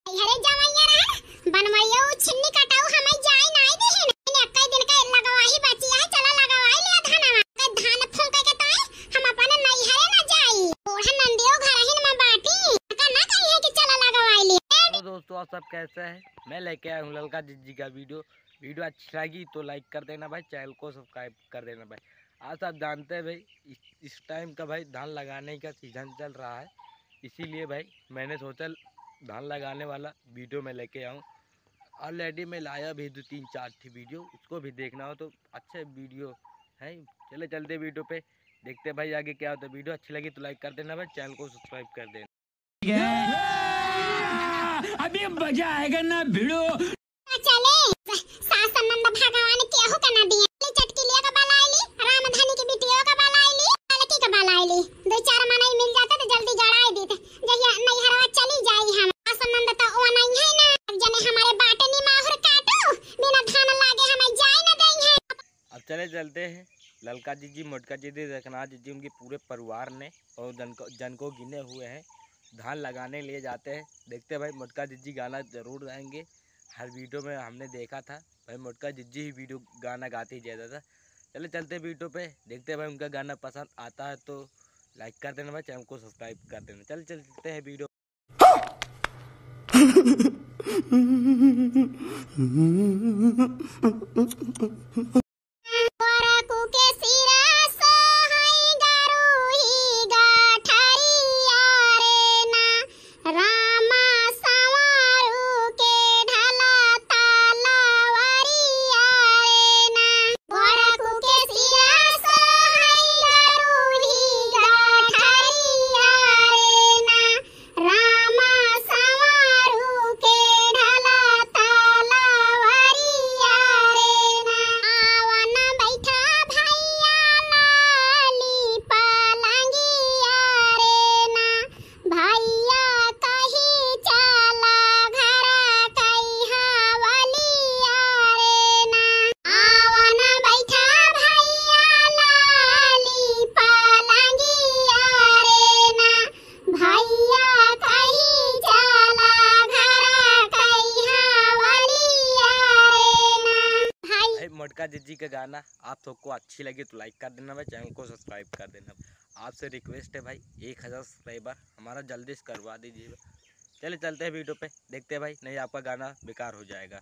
हरे जमाइया रहा बनवाइयो छिन्नी कटाऊ हमें जाई नाई देहे ने कई दिन का लगवाही बची है चला लगवाई ले धनवा के धान फूंके के ताई हम अपन नहीं हरे ना जाई ओढ़ा नंदियो घर ही में बाटी का ना कही है कि चला लगवाई ले। तो दोस्तों आप सब कैसे हैं? मैं लेके आया हूँ ललका जिज्जी का वीडियो अच्छी लगी तो लाइक कर देना भाई, चैनल को सब्सक्राइब कर देना भाई। आज आप जानते हैं भाई इस टाइम का भाई धान लगाने का सीजन चल रहा है, इसीलिए भाई मैंने सोचा धान लगाने वाला वीडियो में लेके आऊँ। ऑलरेडी मैं लाया भी 2-3-4 थी वीडियो, उसको भी देखना हो तो अच्छे वीडियो है। चले चलते वीडियो पे देखते भाई आगे क्या होता है। वीडियो अच्छी लगी तो लाइक कर देना भाई, चैनल को सब्सक्राइब कर देना। अभी मजा आएगा ना भिड़ो। चले सास संबंध भगवान के हो कना दिए ले चटकी लिया का बालाईली रामधनी की बिटिया का बालाईली लड़की का बालाईली 2-4 महीना मिल जाता तो जल्दी गड़ाई देते जहिया नहीं हरवा चली जाई। हम संबंध तो ओ नहीं है ना जने हमारे बाटे नी माहुर काटो बिना धान लागे हमें जाई ना देई है। अब चले चलते हैं ललका जीजी, मोटका जीजी, रखनाथ जीजी, उनके पूरे परिवार ने और जन को गिने हुए हैं धान लगाने लिए जाते हैं। देखते हैं भाई मोटका जीजी गाना ज़रूर गाएंगे, हर वीडियो में हमने देखा था भाई मोटका जीजी ही वीडियो गाना गाते ही ज़्यादा था। चले चलते वीडियो पे देखते हैं भाई उनका गाना पसंद आता है तो लाइक कर देना भाई, चैनल को सब्सक्राइब कर देना। चलते हैं वीडियो। मोटका जीजी का गाना आप सबको अच्छी लगी तो लाइक कर देना भाई, चैनल को सब्सक्राइब कर देना। आपसे रिक्वेस्ट है भाई 1000 सब्सक्राइबर हमारा जल्दी से करवा दीजिएगा। चले चलते हैं वीडियो पे देखते हैं भाई, नहीं आपका गाना बेकार हो जाएगा।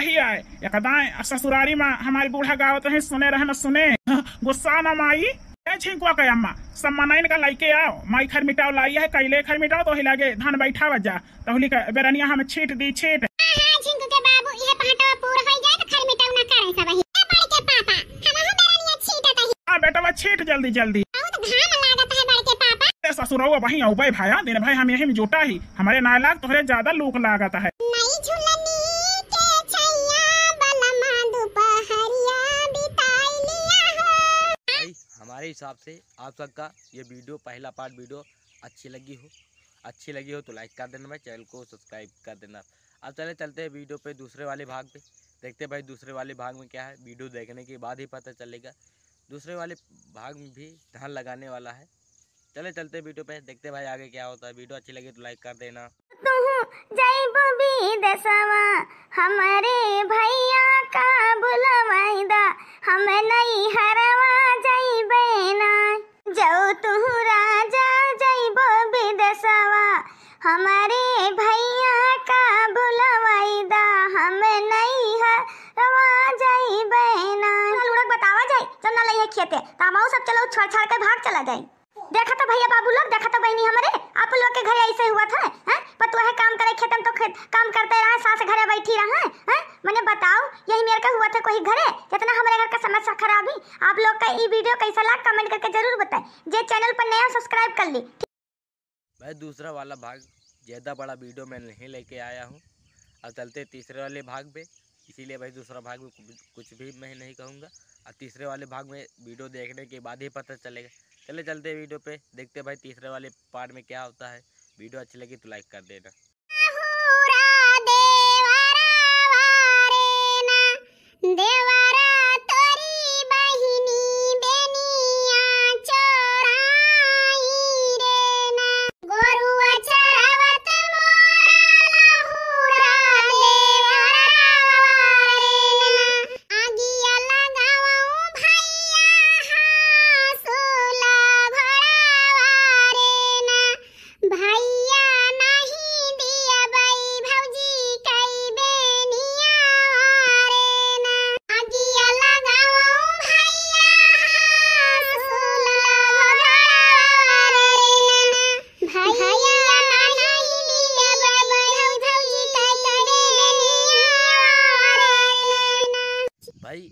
वही आए एकदाएं ससुरारी में हमारी बूढ़ा गावत है सुने रहे न सुने गुस्सा न माई छिंकुआ के अम्मा सब मनाइन का लाइके आओ माई खर मिटाओ लाई है कैले खर मिटाओ तो ही लगे धान बैठा वजा तोहली का बेरनिया हम छीट दी छीट हां झिंकू के बाबू ये पहटवा पूरा हो जाए तो खर मिटाऊ ना करे सब ही बड़ के पापा हम हो बेरनिया छीटत ही हां बेटा छीट जल्दी जल्दी बहुत घाम लागत है बड़ के पापा ससुरवा वही औ भाई दिन भाई हम यही में जोटा ही हमारे ना लाग तोहरे ज्यादा लूक लागत है नई झुलनी के छैया बलमा दोपहरिया बिताई लिया हो। भाई हमारे हिसाब से आप सबका ये वीडियो पहला पार्ट वीडियो अच्छी लगी हो तो लाइक कर देना भाई, चैनल को सब्सक्राइब कर देना। अब चलते हैं वीडियो पे दूसरे वाले भाग पे, देखते हैं भाई दूसरे वाले भाग में क्या है। वीडियो देखने के बाद ही पता चलेगा। दूसरे वाले भाग में भी धान लगाने वाला है। चलते वीडियो पे देखते भाई आगे क्या होता है। वीडियो अच्छी लगी तो लाइक कर देना। हमारे भैया का बुलवाइदा हम नहीं हरवा जाइबे ना जाओ तू राजा जाइबो विदेशवा हमारे भैया का बुलवाइदा हम नहीं हरवा जाइबे ना लुड़क बतावा जाए चल ना लइए खेते तामाऊ सब चलो छोड़ छाड़ के भाग चला जाए। देखा तो भैया बाबू लोग, देखा तो बहनी हमारे आप लोग के घर ऐसे हुआ था हैं पतुआ है काम करे खेतन तो खेत काम करते रहा सास घरे बैठी रहा हैं मैंने बताओ यही मेरे का हुआ था कोई घरे जितना हमारे घर का समस्या खराबी। आप लोग का ये वीडियो कैसा लगा कमेंट करके जरूर बताएं। जे चैनल पर नया सब्सक्राइब कर ली। भाई दूसरा वाला भाग ज़्यादा बड़ा वीडियो मैं नहीं लेके आया हूँ। अब चलते तीसरे वाले भाग पे, इसीलिए भाई दूसरा भाग में कुछ भी मैं नहीं कहूँगा। और तीसरे वाले भाग में वीडियो देखने के बाद ही पता चलेगा। चलते वीडियो पे देखते भाई तीसरे वाले पार्ट में क्या होता है। वीडियो अच्छी लगी तो लाइक कर देना। देवरा तोरी बहिनी बेनिया चोराई रे ना गोरुआ चरावत मोरा लहुरा देवरा रे ना आगिया लगावो भैया हासुला भड़ावा रे ना भैया नहीं दिया बाई भौजी कई बेनिया रे ना आगिया लगावो भैया हासुला भड़ावा रे ना भैया नहीं दिया बाई भौजी कई बेनिया रे ना। भाई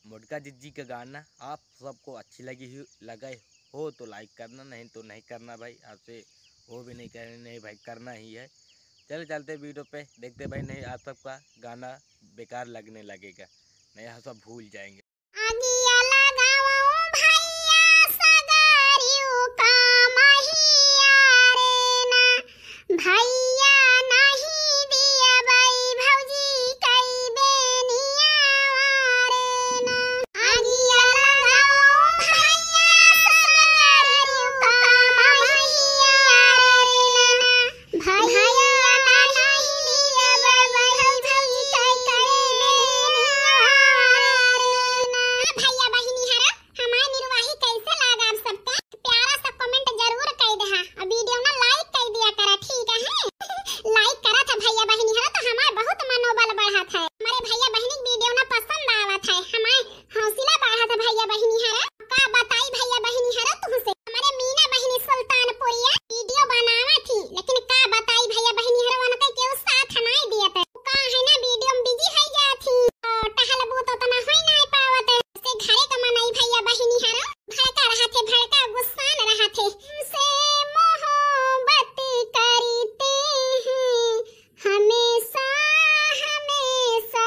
मोटका जिज्जी का गाना आप सबको अच्छी लगा हो तो लाइक करना, नहीं तो नहीं करना भाई। आपसे वो भी नहीं कहना नहीं भाई, करना ही है। चलते वीडियो पे देखते भाई। नहीं आप सबका गाना बेकार लगने लगेगा, नहीं आप सब भूल जाएंगे। आगिया लगावो भैया सगारियो का महिया रे ना भैया नहीं दिया बाई भौजी कई बेनिया रे ना आगिया लगावो भैया सगारियो का महिया रे ना भैया नहीं दिया बाई भौजी कई बेनिया भैया बहिनी हरा हमारे निर्वाही कैसे लगा आप सबका प्यारा सा कमेंट जरूर कर दे। और वीडियो ना लाइक कर दिया करा, ठीक है लाइक करा था भैया बहिनी हरा तो हमारे बहुत मनोबल बढ़ा था। हमारे भैया बहिनी वीडियो ना पसंद आवा था, हमारे हौसला बढ़ा था भैया बहिनी हरा। का बताई भैया बहिनी हरा तुमसे हमारे मीना बहिनी सुल्तानपुरिया वीडियो बनावा थी, लेकिन का बताई भैया बहिनी हरा वनते के साथ नहीं दिया था। का है ना वीडियो में बिजी है जा थी टहल बूत तो ना होई नहीं पावत से घरे का मनाई भैया बहिनी हरा भड़का रहा थे, भड़का गुस्सान रहा थे। से मोहब्बत करते हैं हमेशा हमेशा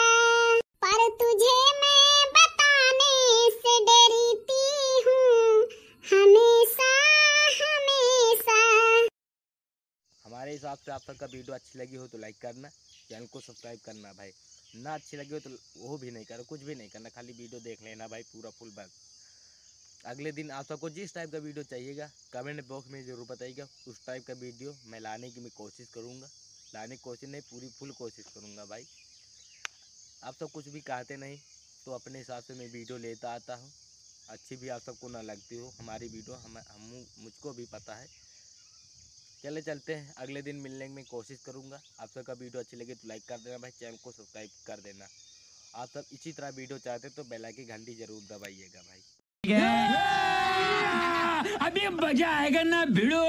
पर तुझे मैं बताने से डरती हूँ हमेशा हमेशा। हमारे हिसाब से आप सबका वीडियो अच्छी लगी हो तो लाइक करना, चैनल को सब्सक्राइब करना भाई। ना अच्छी लगी हो तो वो भी नहीं करना, कुछ भी नहीं करना, खाली वीडियो देख लेना भाई पूरा फुल बस। अगले दिन आप सबको जिस टाइप का वीडियो चाहिएगा कमेंट बॉक्स में ज़रूर बताइएगा। उस टाइप का वीडियो मैं लाने की मैं कोशिश करूँगा। लाने की कोशिश नहीं, पूरी फुल कोशिश करूँगा भाई। आप सब कुछ भी कहते नहीं तो अपने हिसाब से मैं वीडियो लेता आता हूँ। अच्छी भी आप सबको ना लगती हो हमारी वीडियो, मुझको भी पता है। चले चलते हैं, अगले दिन मिलने की मैं कोशिश करूँगा। आप सबका वीडियो अच्छी लगे तो लाइक कर देना भाई, चैनल को सब्सक्राइब कर देना। आप सब इसी तरह वीडियो चाहते तो बेल आइकन की घंटी जरूर दबाइएगा भाई। अभी मजा आएगा ना भिड़ो।